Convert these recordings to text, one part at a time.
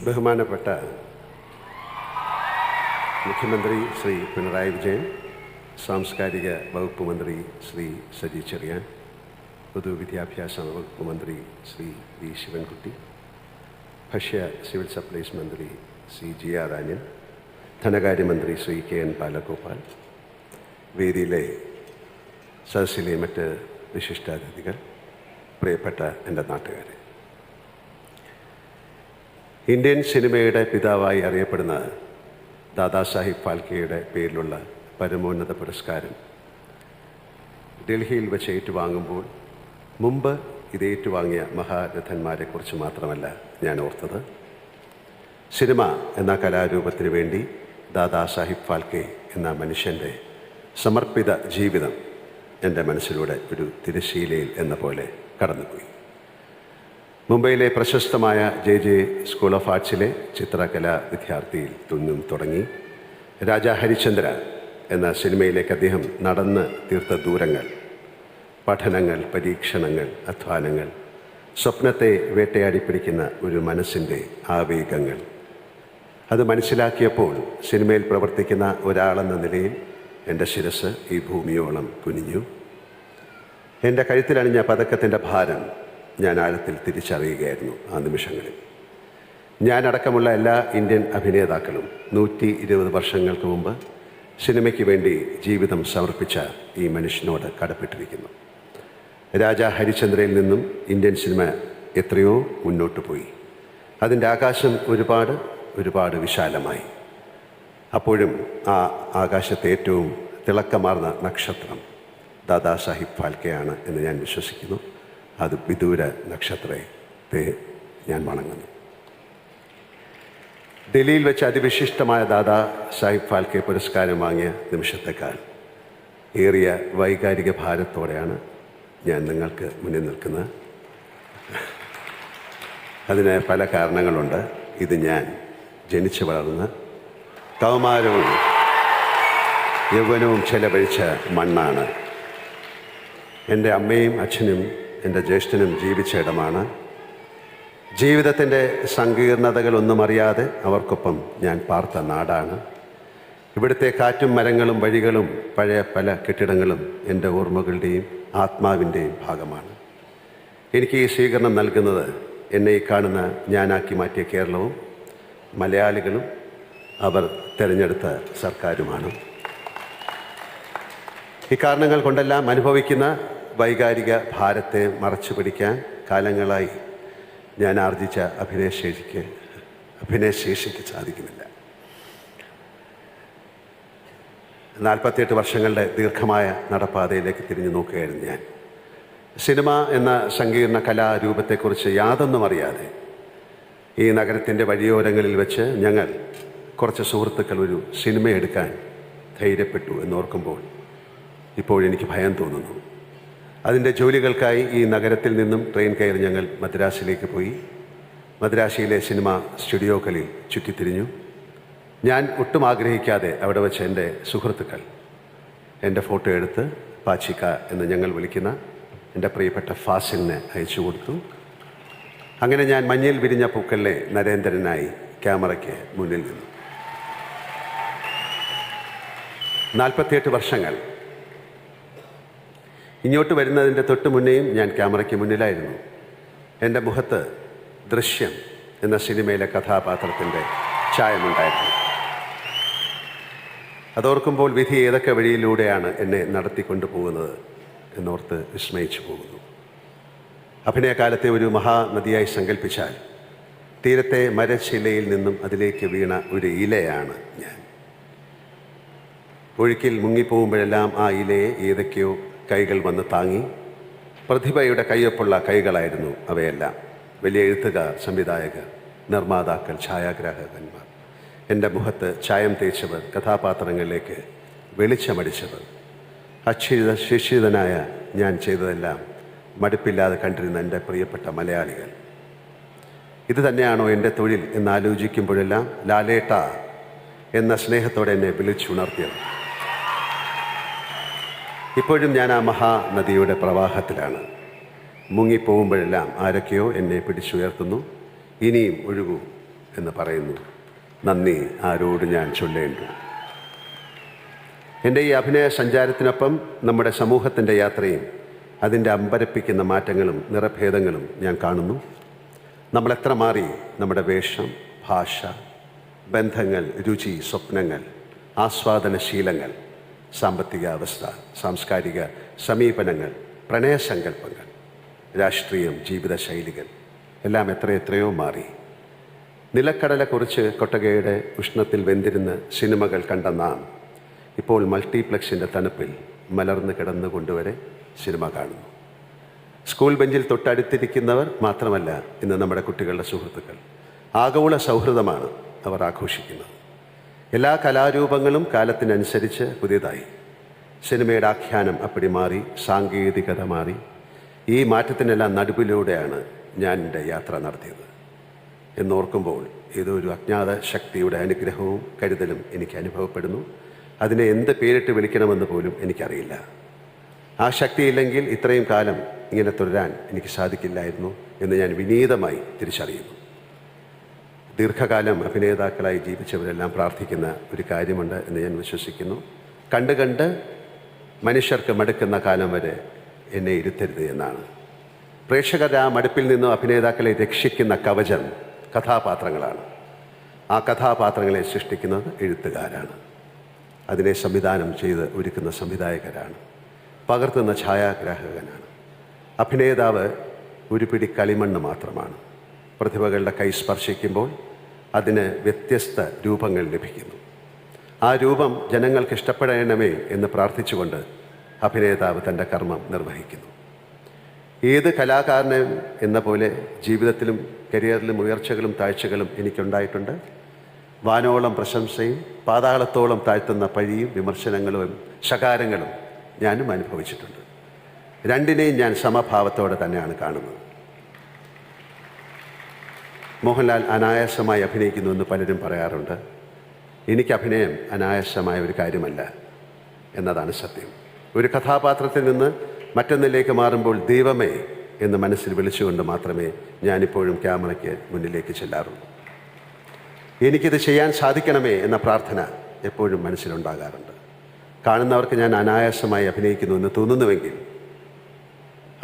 ബഹുമാനപ്പെട്ട മുഖ്യമന്ത്രി ശ്രീ പിണറായി വിജയൻ, സാംസ്കാരിക വകുപ്പ് മന്ത്രി ശ്രീ സജി ചെറിയാൻ, പൊതുവിദ്യാഭ്യാസ വകുപ്പ് മന്ത്രി ശ്രീ വി ശിവൻകുട്ടി, ഭക്ഷ്യ സിവിൽ സപ്ലൈസ് മന്ത്രി ശ്രീ ജി ആർ ആന്യൻ, ധനകാര്യമന്ത്രി ശ്രീ കെ എൻ ബാലഗോപാൽ, വേദിയിലെ സദസ്സിലെ മറ്റ് വിശിഷ്ടാതിഥികൾ, പ്രിയപ്പെട്ട എൻ്റെ നാട്ടുകാരെ, ഇന്ത്യൻ സിനിമയുടെ പിതാവായി അറിയപ്പെടുന്ന ദാദാസാഹിബ് ഫാൽക്കെയുടെ പേരിലുള്ള പരമോന്നത പുരസ്കാരം ഡൽഹിയിൽ വെച്ച് ഏറ്റുവാങ്ങുമ്പോൾ മുമ്പ് ഇത് ഏറ്റുവാങ്ങിയ മഹാരഥന്മാരെക്കുറിച്ച് മാത്രമല്ല ഞാൻ ഓർത്തത്, സിനിമ എന്ന കലാരൂപത്തിന് വേണ്ടി ദാദാസാഹിബ് ഫാൽക്കെ എന്ന മനുഷ്യൻ്റെ സമർപ്പിത ജീവിതം എൻ്റെ മനസ്സിലൂടെ ഒരു തിരശ്ശീലയിൽ എന്ന പോലെ കടന്നുപോയി. മുംബൈയിലെ പ്രശസ്തമായ JJ സ്കൂൾ ഓഫ് ആർട്സിലെ ചിത്രകലാ വിദ്യാർത്ഥിയിൽ നിന്നും തുടങ്ങി രാജാ ഹരിചന്ദ്ര എന്ന സിനിമയിലേക്ക് അദ്ദേഹം നടന്ന് തീർത്ത ദൂരങ്ങൾ, പഠനങ്ങൾ, പരീക്ഷണങ്ങൾ, അധ്വാനങ്ങൾ, സ്വപ്നത്തെ വേട്ടയാടിപ്പിടിക്കുന്ന ഒരു മനസ്സിൻ്റെ ആവേഗങ്ങൾ, അത് മനസ്സിലാക്കിയപ്പോൾ സിനിമയിൽ പ്രവർത്തിക്കുന്ന ഒരാളെന്ന നിലയിൽ എൻ്റെ ശിരസ് ഈ ഭൂമിയോളം കുനിഞ്ഞു. എൻ്റെ കഴുത്തിലണിഞ്ഞ പതക്കത്തിൻ്റെ ഭാരം ഞാൻ ആഴത്തിൽ തിരിച്ചറിയുകയായിരുന്നു ആ നിമിഷങ്ങളിൽ. ഞാനടക്കമുള്ള എല്ലാ ഇന്ത്യൻ അഭിനേതാക്കളും 120 വർഷങ്ങൾക്ക് മുമ്പ് സിനിമയ്ക്ക് വേണ്ടി ജീവിതം സമർപ്പിച്ച ഈ മനുഷ്യനോട് കടപ്പെട്ടിരിക്കുന്നു. രാജാ ഹരിചന്ദ്രയിൽ നിന്നും ഇന്ത്യൻ സിനിമ എത്രയോ മുന്നോട്ട് പോയി. അതിൻ്റെ ആകാശം ഒരുപാട് വിശാലമായി. അപ്പോഴും ആ ആകാശത്തെ ഏറ്റവും തിളക്കമാർന്ന നക്ഷത്രം ദാദാസാഹിബ് ഫാൽക്കെയാണ് എന്ന് ഞാൻ വിശ്വസിക്കുന്നു. അത് വിദൂര നക്ഷത്രത്തെ ഞാൻ വണങ്ങുന്നു. ഡൽഹിയിൽ വെച്ച് അതിവിശിഷ്ടമായ ദാദാ സാഹിബ് ഫാൽക്കെ പുരസ്കാരം വാങ്ങിയ നിമിഷത്തെക്കാൾ ഏറിയ വൈകാരിക ഭാരത്തോടെയാണ് ഞാൻ നിങ്ങൾക്ക് മുന്നിൽ നിൽക്കുന്നത്. അതിന് പല കാരണങ്ങളുണ്ട്. ഇത് ഞാൻ ജനിച്ചു വളർന്ന് കൗമാരവും യൗവനവും ചെലവഴിച്ച മണ്ണാണ്. എൻ്റെ അമ്മയും അച്ഛനും എൻ്റെ ജ്യേഷ്ഠനും ജീവിച്ച ഇടമാണ്. ജീവിതത്തിൻ്റെ സങ്കീർണതകളൊന്നും അറിയാതെ അവർക്കൊപ്പം ഞാൻ പാർത്ത നാടാണ്. ഇവിടുത്തെ കാറ്റും മരങ്ങളും വഴികളും പഴയ പല കെട്ടിടങ്ങളും എൻ്റെ ഓർമ്മകളുടെയും ആത്മാവിൻ്റെയും ഭാഗമാണ്. എനിക്ക് ഈ സ്വീകരണം നൽകുന്നത് എന്നെ ഈ കാണുന്ന ഞാനാക്കി മാറ്റിയ കേരളവും മലയാളികളും അവർ തിരഞ്ഞെടുത്ത സർക്കാരുമാണ്. ഇക്കാരണങ്ങൾ കൊണ്ടെല്ലാം അനുഭവിക്കുന്ന വൈകാരിക ഭാരത്തെ മറച്ചു പിടിക്കാൻ കാലങ്ങളായി ഞാൻ ആർജിച്ച അഭിനയശേഷിക്ക് സാധിക്കുന്നില്ല. 48 വർഷങ്ങളുടെ ദീർഘമായ നടപ്പാതയിലേക്ക് തിരിഞ്ഞു നോക്കുകയായിരുന്നു ഞാൻ. സിനിമ എന്ന സങ്കീർണ കലാരൂപത്തെക്കുറിച്ച് യാതൊന്നും അറിയാതെ ഈ നഗരത്തിൻ്റെ വഴിയോരങ്ങളിൽ വെച്ച് ഞങ്ങൾ കുറച്ച് സുഹൃത്തുക്കൾ ഒരു സിനിമ എടുക്കാൻ ധൈര്യപ്പെട്ടു എന്നോർക്കുമ്പോൾ ഇപ്പോഴെനിക്ക് ഭയം തോന്നുന്നു. അതിൻ്റെ ജോലികൾക്കായി ഈ നഗരത്തിൽ നിന്നും ട്രെയിൻ കയറി ഞങ്ങൾ മദ്രാസിലേക്ക് പോയി. മദ്രാസിയിലെ സിനിമ സ്റ്റുഡിയോകളിൽ ചുറ്റിത്തിരിഞ്ഞു. ഞാൻ ഒട്ടും ആഗ്രഹിക്കാതെ അവിടെ വെച്ച് എൻ്റെ സുഹൃത്തുക്കൾ എൻ്റെ ഫോട്ടോ എടുത്ത് പാച്ചിക്ക എന്ന് ഞങ്ങൾ വിളിക്കുന്ന എൻ്റെ പ്രിയപ്പെട്ട ഫാസിലിനെ അയച്ചു കൊടുത്തു. അങ്ങനെ ഞാൻ മഞ്ഞിൽ വിരിഞ്ഞ പൂക്കളിലെ നരേന്ദ്രനായി ക്യാമറയ്ക്ക് മുന്നിൽ നിന്നു. 48 വർഷങ്ങൾ. ഇങ്ങോട്ട് വരുന്നതിൻ്റെ തൊട്ട് മുന്നേയും ഞാൻ ക്യാമറയ്ക്ക് മുന്നിലായിരുന്നു. എൻ്റെ മുഖത്ത് ദൃശ്യം എന്ന സിനിമയിലെ കഥാപാത്രത്തിൻ്റെ ഛായമുണ്ടായിരുന്നു. അതോർക്കുമ്പോൾ വിധി ഏതൊക്കെ വഴിയിലൂടെയാണ് എന്നെ നടത്തിക്കൊണ്ടു പോകുന്നത് എന്നോർത്ത് വിസ്മയിച്ചു പോകുന്നു. അഭിനയകാലത്തെ ഒരു മഹാനദിയായി സങ്കല്പിച്ചാൽ തീരത്തെ മരശിലയിൽ നിന്നും അതിലേക്ക് വീണ ഒരു ഇലയാണ് ഞാൻ. ഒഴുക്കിൽ മുങ്ങിപ്പോകുമ്പോഴെല്ലാം ആ ഇലയെ ഏതൊക്കെയോ കൈകൾ വന്ന് താങ്ങി. പ്രതിഭയുടെ കയ്യൊപ്പുള്ള കൈകളായിരുന്നു അവയെല്ലാം. വലിയ എഴുത്തുകാർ, സംവിധായകർ, നിർമ്മാതാക്കൾ, ഛായാഗ്രാഹകന്മാർ, എൻ്റെ മുഖത്ത് ചായം തേച്ചവർ, കഥാപാത്രങ്ങളിലേക്ക് വെളിച്ചമടിച്ചവർ, ശിക്ഷിതനായ ഞാൻ ചെയ്തതെല്ലാം മടുപ്പില്ലാതെ കണ്ടിരുന്ന എൻ്റെ പ്രിയപ്പെട്ട മലയാളികൾ. ഇത് തന്നെയാണോ എൻ്റെ തൊഴിൽ എന്നാലോചിക്കുമ്പോഴെല്ലാം ലാലേട്ട എന്ന സ്നേഹത്തോടെ എന്നെ വിളിച്ചുണർത്തിയത്. ഇപ്പോഴും ഞാൻ ആ മഹാനദിയുടെ പ്രവാഹത്തിലാണ്. മുങ്ങിപ്പോകുമ്പോഴെല്ലാം ആരൊക്കെയോ എന്നെ പിടിച്ചുയർത്തുന്നു. ഇനിയും ഒഴുകൂ എന്ന് പറയുന്നു. നന്ദി ആരോട് ഞാൻ ചൊല്ലേണ്ടു. എൻ്റെ ഈ അഭിനയ സഞ്ചാരത്തിനൊപ്പം നമ്മുടെ സമൂഹത്തിൻ്റെ യാത്രയും അതിൻ്റെ അമ്പരപ്പിക്കുന്ന മാറ്റങ്ങളും നിറഭേദങ്ങളും ഞാൻ കാണുന്നു. നമ്മളെത്ര മാറി നമ്മുടെ വേഷം, ഭാഷ, ബന്ധങ്ങൾ, രുചി, സ്വപ്നങ്ങൾ, ആസ്വാദനശീലങ്ങൾ, സാമ്പത്തിക അവസ്ഥ, സാംസ്കാരിക സമീപനങ്ങൾ, പ്രണയസങ്കല്പങ്ങൾ, രാഷ്ട്രീയം, ജീവിതശൈലികൾ എല്ലാം എത്രയോ മാറി. നിലക്കടല കുറിച്ച് കൊട്ടകയുടെ ഉഷ്ണത്തിൽ വെന്തിരുന്ന് സിനിമകൾ കണ്ട നാം ഇപ്പോൾ മൾട്ടിപ്ലക്സിൻ്റെ തണുപ്പിൽ മലർന്ന് കിടന്നുകൊണ്ടുവരെ സിനിമ കാണുന്നു. സ്കൂൾ ബെഞ്ചിൽ തൊട്ടടുത്തിരിക്കുന്നവർ മാത്രമല്ല ഇന്ന് നമ്മുടെ കുട്ടികളുടെ സുഹൃത്തുക്കൾ. ആഗോള സൗഹൃദമാണ് അവർ ആഘോഷിക്കുന്നത്. എല്ലാ കലാരൂപങ്ങളും കാലത്തിനനുസരിച്ച് പുതിയതായി. സിനിമയുടെ ആഖ്യാനം അപ്പടി മാറി, സാങ്കേതികത മാറി. ഈ മാറ്റത്തിനെല്ലാം നടുവിലൂടെയാണ് ഞാൻ എൻ്റെ യാത്ര നടത്തിയത് എന്നോർക്കുമ്പോൾ ഏതോ ഒരു അജ്ഞാത ശക്തിയുടെ അനുഗ്രഹവും കരുതലും എനിക്ക് അനുഭവപ്പെടുന്നു. അതിനെ എന്ത് പേരിട്ട് വിളിക്കണമെന്ന് പോലും എനിക്കറിയില്ല. ആ ശക്തിയില്ലെങ്കിൽ ഇത്രയും കാലം ഇങ്ങനെ തുടരാൻ എനിക്ക് സാധിക്കില്ലായിരുന്നു എന്ന് ഞാൻ വിനീതമായി തിരിച്ചറിയുന്നു. ദീർഘകാലം അഭിനേതാക്കളായി ജീവിച്ചവരെല്ലാം പ്രാർത്ഥിക്കുന്ന ഒരു കാര്യമുണ്ട് എന്ന് ഞാൻ വിശ്വസിക്കുന്നു. കണ്ട് മനുഷ്യർക്ക് മടുക്കുന്ന കാലം വരെ എന്നെ ഇരുത്തരുത് എന്നാണ്. പ്രേക്ഷകർ ആ മടുപ്പിൽ നിന്നും അഭിനേതാക്കളെ രക്ഷിക്കുന്ന കവചം കഥാപാത്രങ്ങളാണ്. ആ കഥാപാത്രങ്ങളെ സൃഷ്ടിക്കുന്നത് എഴുത്തുകാരാണ്. അതിനെ സംവിധാനം ചെയ്ത് ഒരുക്കുന്ന സംവിധായകരാണ്. പകർത്തുന്ന ഛായാഗ്രാഹകനാണ്. അഭിനേതാവ് ഒരു പിടി കളിമണ്ണ് മാത്രമാണ്. പ്രതിഭകളുടെ കൈ സ്പർശിക്കുമ്പോൾ അതിന് വ്യത്യസ്ത രൂപങ്ങൾ ലഭിക്കുന്നു. ആ രൂപം ജനങ്ങൾക്ക് ഇഷ്ടപ്പെടണമേ എന്ന് പ്രാർത്ഥിച്ചുകൊണ്ട് അഭിനേതാവ് തൻ്റെ കർമ്മം നിർവഹിക്കുന്നു. ഏത് കലാകാരനും എന്ന പോലെ ജീവിതത്തിലും കരിയറിലും ഉയർച്ചകളും താഴ്ചകളും എനിക്കുണ്ടായിട്ടുണ്ട്. വാനോളം പ്രശംസയും പാതാളത്തോളം താഴ്ത്തുന്ന പഴിയും വിമർശനങ്ങളും ശകാരങ്ങളും ഞാനും അനുഭവിച്ചിട്ടുണ്ട്. രണ്ടിനെയും ഞാൻ സമഭാവത്തോടെ തന്നെയാണ് കാണുന്നത്. മോഹൻലാൽ അനായാസമായി അഭിനയിക്കുന്നുവെന്ന് പലരും പറയാറുണ്ട്. എനിക്ക് അഭിനയം അനായാസമായ ഒരു കാര്യമല്ല എന്നതാണ് സത്യം. ഒരു കഥാപാത്രത്തിൽ നിന്ന് മറ്റൊന്നിലേക്ക് മാറുമ്പോൾ ദൈവമേ എന്ന് മനസ്സിൽ വിളിച്ചുകൊണ്ട് മാത്രമേ ഞാനിപ്പോഴും ക്യാമറയ്ക്ക് മുന്നിലേക്ക് ചെല്ലാറുള്ളൂ. എനിക്കിത് ചെയ്യാൻ സാധിക്കണമേ എന്ന പ്രാർത്ഥന എപ്പോഴും മനസ്സിലുണ്ടാകാറുണ്ട്. കാണുന്നവർക്ക് ഞാൻ അനായാസമായി അഭിനയിക്കുന്നുവെന്ന് തോന്നുന്നുവെങ്കിൽ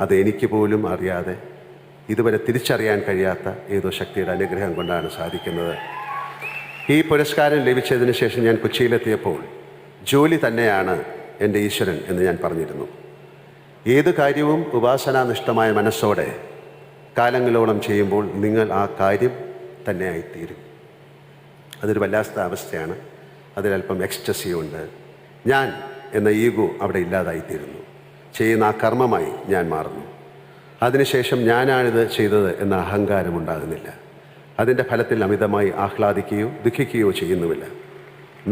അത് എനിക്ക് പോലും അറിയാതെ ഇതുവരെ തിരിച്ചറിയാൻ കഴിയാത്ത ഏതോ ശക്തിയുടെ അനുഗ്രഹം കൊണ്ടാണ് സാധിക്കുന്നത്. ഈ പുരസ്കാരം ലഭിച്ചതിന് ശേഷം ഞാൻ കൊച്ചിയിലെത്തിയപ്പോൾ ജോലി തന്നെയാണ് എൻ്റെ ഈശ്വരൻ എന്ന് ഞാൻ പറഞ്ഞിരുന്നു. ഏത് കാര്യവും ഉപാസനാനിഷ്ഠമായ മനസ്സോടെ കാലങ്ങളോളം ചെയ്യുമ്പോൾ നിങ്ങൾ ആ കാര്യം തന്നെയായിത്തീരും. അതൊരു വല്ലാത്ത അവസ്ഥയാണ്. അതിലല്പം എക്സ്റ്റസി ഉണ്ട്. ഞാൻ എന്ന ഈഗോ അവിടെ ഇല്ലാതായിത്തീരുന്നു. ചെയ്യുന്ന ആ കർമ്മമായി ഞാൻ മാറുന്നു. അതിനുശേഷം ഞാനാണിത് ചെയ്തത് എന്ന അഹങ്കാരം ഉണ്ടാകുന്നില്ല. അതിൻ്റെ ഫലത്തിൽ അമിതമായി ആഹ്ലാദിക്കുകയോ ദുഃഖിക്കുകയോ ചെയ്യുന്നുമില്ല.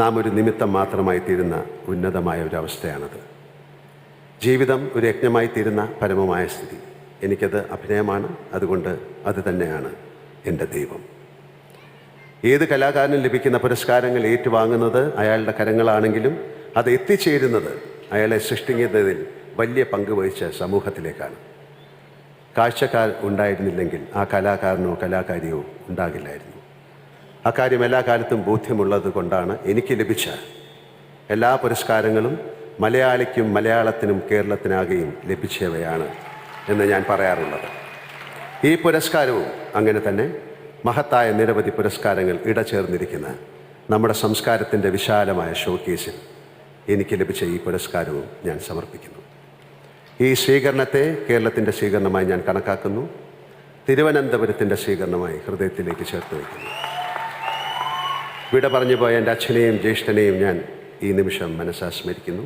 നാം ഒരു നിമിത്തം മാത്രമായി തീരുന്ന ഉന്നതമായ ഒരു അവസ്ഥയാണത്. ജീവിതം ഒരു യജ്ഞമായി തീരുന്ന പരമമായ സ്ഥിതി. എനിക്കത് അഭിനയമാണ്. അതുകൊണ്ട് അത് തന്നെയാണ് എൻ്റെ ദൈവം. ഏത് കലാകാരനും ലഭിക്കുന്ന പുരസ്കാരങ്ങൾ ഏറ്റുവാങ്ങുന്നത് അയാളുടെ കരങ്ങളാണെങ്കിലും അത് എത്തിച്ചേരുന്നത് അയാളെ സൃഷ്ടിക്കുന്നതിൽ വലിയ പങ്ക് വഹിച്ച സമൂഹത്തിലേക്കാണ്. കാഴ്ചക്കാർ ഉണ്ടായിരുന്നില്ലെങ്കിൽ ആ കലാകാരനോ കലാകാരിയോ ഉണ്ടാകില്ലായിരുന്നു. അക്കാര്യം എല്ലാ കാലത്തും ബോധ്യമുള്ളത് കൊണ്ടാണ് എനിക്ക് ലഭിച്ച എല്ലാ പുരസ്കാരങ്ങളും മലയാളിക്കും മലയാളത്തിനും കേരളത്തിനാകെയും ലഭിച്ചവയാണ് എന്ന് ഞാൻ പറയാറുള്ളത്. ഈ പുരസ്കാരവും അങ്ങനെ തന്നെ. മഹത്തായ നിരവധി പുരസ്കാരങ്ങൾ ഇടചേർന്നിരിക്കുന്ന നമ്മുടെ സംസ്കാരത്തിൻ്റെ വിശാലമായ ഷോക്കേസിൽ എനിക്ക് ലഭിച്ച ഈ പുരസ്കാരവും ഞാൻ സമർപ്പിക്കുന്നു. ഈ സ്വീകരണത്തെ കേരളത്തിൻ്റെ സ്വീകരണമായി ഞാൻ കണക്കാക്കുന്നു. തിരുവനന്തപുരത്തിൻ്റെ സ്വീകരണമായി ഹൃദയത്തിലേക്ക് ചേർത്ത് വയ്ക്കുന്നു. വിട പറഞ്ഞു പോയ എൻ്റെ അച്ഛനെയും ജ്യേഷ്ഠനെയും ഞാൻ ഈ നിമിഷം മനസ്സാ സ്മരിക്കുന്നു.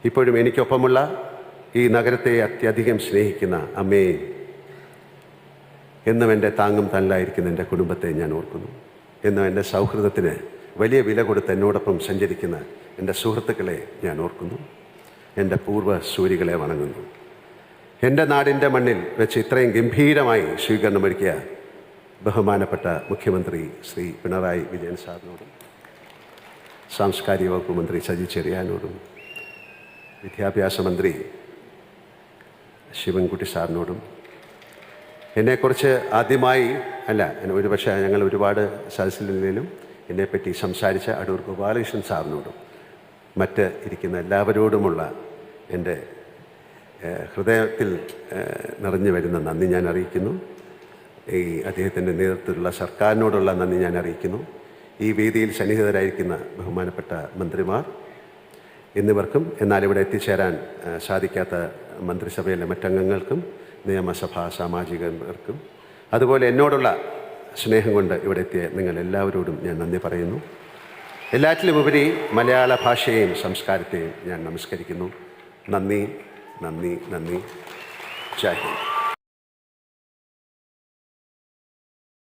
ഇപ്പോഴും എനിക്കൊപ്പമുള്ള ഈ നഗരത്തെ അത്യധികം സ്നേഹിക്കുന്ന അമ്മയെ, എന്നും എൻ്റെ താങ്ങും തണലായിരിക്കുന്ന എൻ്റെ കുടുംബത്തെ ഞാൻ ഓർക്കുന്നു. എന്നും എൻ്റെ സൗഹൃദത്തിന് വലിയ വില കൊടുത്ത് എന്നോടൊപ്പം സഞ്ചരിക്കുന്ന എൻ്റെ സുഹൃത്തുക്കളെ ഞാൻ ഓർക്കുന്നു. എൻ്റെ പൂർവ്വ സൂരികളെ വണങ്ങുന്നു. എൻ്റെ നാടിൻ്റെ മണ്ണിൽ വെച്ച് ഇത്രയും ഗംഭീരമായി സ്വീകരണമൊരുക്കിയ ബഹുമാനപ്പെട്ട മുഖ്യമന്ത്രി ശ്രീ പിണറായി വിജയൻ സാറിനോടും സാംസ്കാരിക വകുപ്പ് മന്ത്രി സജി ചെറിയാനോടും വിദ്യാഭ്യാസ മന്ത്രി ശിവൻകുട്ടി സാറിനോടും എന്നെക്കുറിച്ച് ആദ്യമായി ഒരുപക്ഷെ ഞങ്ങൾ ഒരുപാട് സദസ്സിലും എന്നെപ്പറ്റി സംസാരിച്ച അടൂർ ഗോപാലകൃഷ്ണൻ സാറിനോടും മറ്റ് ഇരിക്കുന്ന എല്ലാവരോടുമുള്ള എൻ്റെ ഹൃദയത്തിൽ നിറഞ്ഞു വരുന്ന നന്ദി ഞാൻ അറിയിക്കുന്നു. ഈ അദ്ദേഹത്തിൻ്റെ നേതൃത്വത്തിലുള്ള സർക്കാരിനോടുള്ള നന്ദി ഞാൻ അറിയിക്കുന്നു. ഈ വേദിയിൽ സന്നിഹിതരായിരിക്കുന്ന ബഹുമാനപ്പെട്ട മന്ത്രിമാർ എന്നിവർക്കും, എന്നാൽ ഇവിടെ എത്തിച്ചേരാൻ സാധിക്കാത്ത മന്ത്രിസഭയിലെ മറ്റംഗങ്ങൾക്കും, നിയമസഭാ സാമാജികർക്കും, അതുപോലെ എന്നോടുള്ള സ്നേഹം കൊണ്ട് ഇവിടെ എത്തിയ നിങ്ങൾ എല്ലാവരോടും ഞാൻ നന്ദി പറയുന്നു. എല്ലാറ്റിലുമുപരി മലയാള ഭാഷയെയും സംസ്കാരത്തെയും ഞാൻ നമസ്കരിക്കുന്നു. നന്ദി, നന്ദി, നന്ദി. ജയ് ഹിന്ദ്.